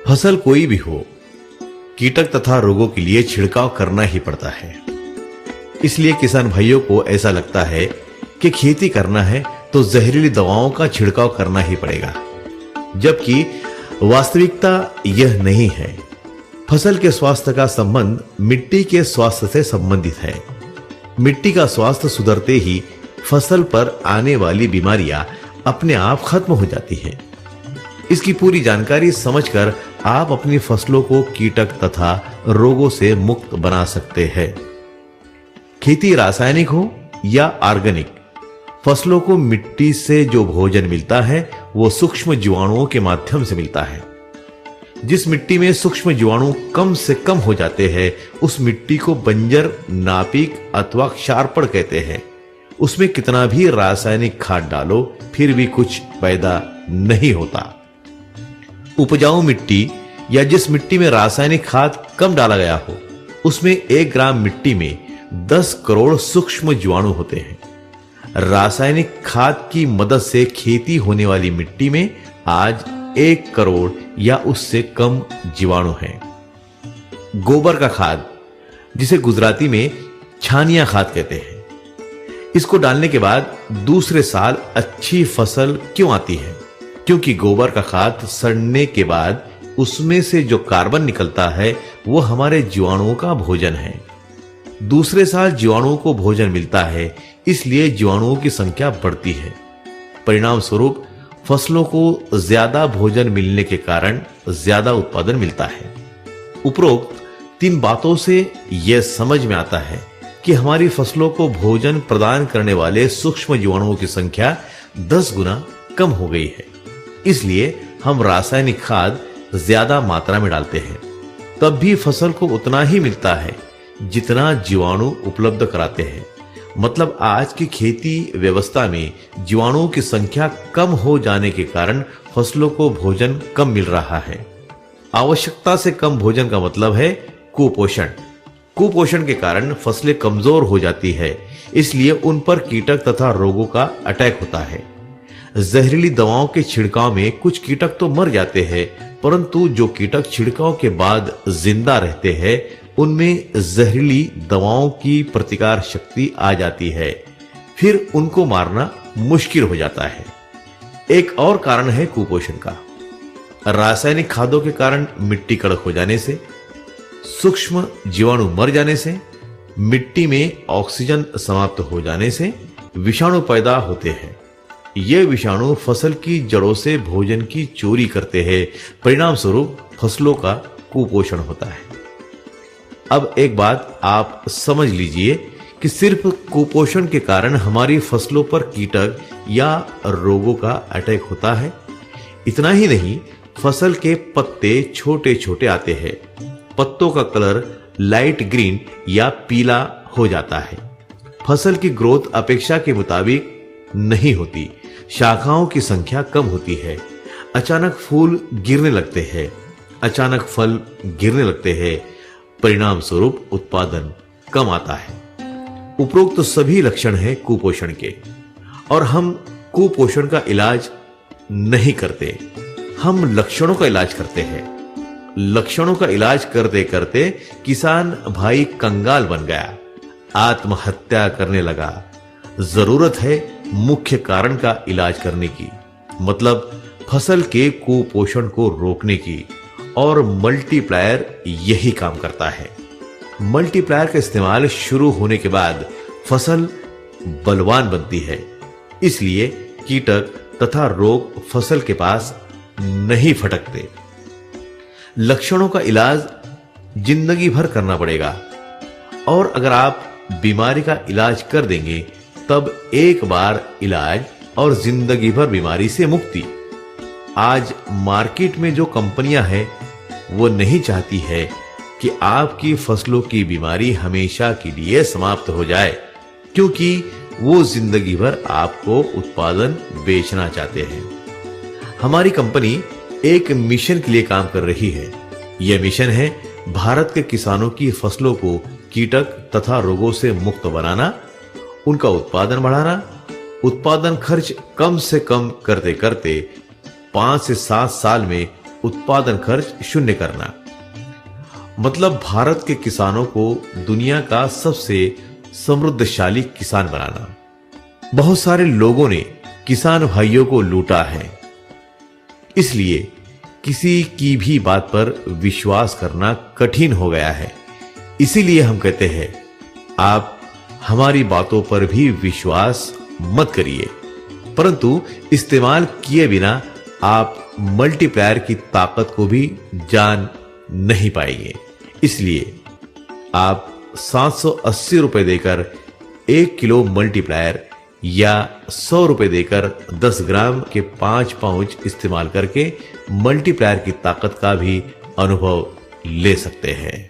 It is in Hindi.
फसल कोई भी हो, कीटक तथा रोगों के लिए छिड़काव करना ही पड़ता है। इसलिए किसान भाइयों को ऐसा लगता है कि खेती करना है तो जहरीली दवाओं का छिड़काव करना ही पड़ेगा, जबकि वास्तविकता यह नहीं है। फसल के स्वास्थ्य का संबंध मिट्टी के स्वास्थ्य से संबंधित है। मिट्टी का स्वास्थ्य सुधरते ही फसल पर आने वाली बीमारियां अपने आप खत्म हो जाती हैं। इसकी पूरी जानकारी समझकर आप अपनी फसलों को कीटक तथा रोगों से मुक्त बना सकते हैं। खेती रासायनिक हो या ऑर्गेनिक, फसलों को मिट्टी से जो भोजन मिलता है वो सूक्ष्म जीवाणुओं के माध्यम से मिलता है। जिस मिट्टी में सूक्ष्म जीवाणु कम से कम हो जाते हैं उस मिट्टी को बंजर, नापीक अथवा क्षारपण कहते हैं। उसमें कितना भी रासायनिक खाद डालो फिर भी कुछ पैदा नहीं होता। उपजाऊ मिट्टी या जिस मिट्टी में रासायनिक खाद कम डाला गया हो उसमें 1 ग्राम मिट्टी में 10 करोड़ सूक्ष्म जीवाणु होते हैं। रासायनिक खाद की मदद से खेती होने वाली मिट्टी में आज 1 करोड़ या उससे कम जीवाणु हैं। गोबर का खाद, जिसे गुजराती में छानिया खाद कहते हैं, इसको डालने के बाद दूसरे साल अच्छी फसल क्यों आती है? क्योंकि गोबर का खाद सड़ने के बाद उसमें से जो कार्बन निकलता है वो हमारे जीवाणुओं का भोजन है। दूसरे साल जीवाणुओं को भोजन मिलता है, इसलिए जीवाणुओं की संख्या बढ़ती है। परिणाम स्वरूप फसलों को ज्यादा भोजन मिलने के कारण ज्यादा उत्पादन मिलता है। उपरोक्त 3 बातों से यह समझ में आता है कि हमारी फसलों को भोजन प्रदान करने वाले सूक्ष्म जीवाणुओं की संख्या 10 गुना कम हो गई है। इसलिए हम रासायनिक खाद ज्यादा मात्रा में डालते हैं, तब भी फसल को उतना ही मिलता है जितना जीवाणु उपलब्ध कराते हैं। मतलब आज की खेती व्यवस्था में जीवाणुओं की संख्या कम हो जाने के कारण फसलों को भोजन कम मिल रहा है। आवश्यकता से कम भोजन का मतलब है कुपोषण। कुपोषण के कारण फसलें कमजोर हो जाती है, इसलिए उन पर कीटक तथा रोगों का अटैक होता है। जहरीली दवाओं के छिड़काव में कुछ कीटक तो मर जाते हैं, परंतु जो कीटक छिड़काव के बाद जिंदा रहते हैं उनमें जहरीली दवाओं की प्रतिकार शक्ति आ जाती है, फिर उनको मारना मुश्किल हो जाता है। एक और कारण है कुपोषण का। रासायनिक खादों के कारण मिट्टी कड़क हो जाने से, सूक्ष्म जीवाणु मर जाने से, मिट्टी में ऑक्सीजन समाप्त हो जाने से विषाणु पैदा होते हैं। ये विषाणु फसल की जड़ों से भोजन की चोरी करते हैं। परिणाम स्वरूप फसलों का कुपोषण होता है। अब एक बात आप समझ लीजिए कि सिर्फ कुपोषण के कारण हमारी फसलों पर कीटक या रोगों का अटैक होता है। इतना ही नहीं, फसल के पत्ते छोटे छोटे आते हैं, पत्तों का कलर लाइट ग्रीन या पीला हो जाता है, फसल की ग्रोथ अपेक्षा के मुताबिक नहीं होती, शाखाओं की संख्या कम होती है, अचानक फूल गिरने लगते हैं, अचानक फल गिरने लगते हैं। परिणाम स्वरूप उत्पादन कम आता है। उपरोक्त तो सभी लक्षण हैं कुपोषण के, और हम कुपोषण का इलाज नहीं करते, हम लक्षणों का इलाज करते हैं। लक्षणों का इलाज करते करते किसान भाई कंगाल बन गया, आत्महत्या करने लगा। जरूरत है मुख्य कारण का इलाज करने की, मतलब फसल के कुपोषण को रोकने की, और मल्टीप्लायर यही काम करता है। मल्टीप्लायर का इस्तेमाल शुरू होने के बाद फसल बलवान बनती है, इसलिए कीटक तथा रोग फसल के पास नहीं फटकते। लक्षणों का इलाज जिंदगी भर करना पड़ेगा, और अगर आप बीमारी का इलाज कर देंगे तब एक बार इलाज और जिंदगी भर बीमारी से मुक्ति। आज मार्केट में जो कंपनियां हैं वो नहीं चाहती है कि आपकी फसलों की बीमारी हमेशा के लिए समाप्त हो जाए, क्योंकि वो जिंदगी भर आपको उत्पादन बेचना चाहते हैं। हमारी कंपनी एक मिशन के लिए काम कर रही है। यह मिशन है भारत के किसानों की फसलों को कीटक तथा रोगों से मुक्त बनाना, उनका उत्पादन बढ़ाना, उत्पादन खर्च कम से कम करते करते 5 से 7 साल में उत्पादन खर्च शून्य करना। मतलब भारत के किसानों को दुनिया का सबसे समृद्धशाली किसान बनाना। बहुत सारे लोगों ने किसान भाइयों को लूटा है, इसलिए किसी की भी बात पर विश्वास करना कठिन हो गया है। इसीलिए हम कहते हैं, आप हमारी बातों पर भी विश्वास मत करिए, परंतु इस्तेमाल किए बिना आप मल्टीप्लायर की ताकत को भी जान नहीं पाएंगे। इसलिए आप 780 रुपए देकर 1 किलो मल्टीप्लायर या 100 रुपए देकर 10 ग्राम के 5 पाउच इस्तेमाल करके मल्टीप्लायर की ताकत का भी अनुभव ले सकते हैं।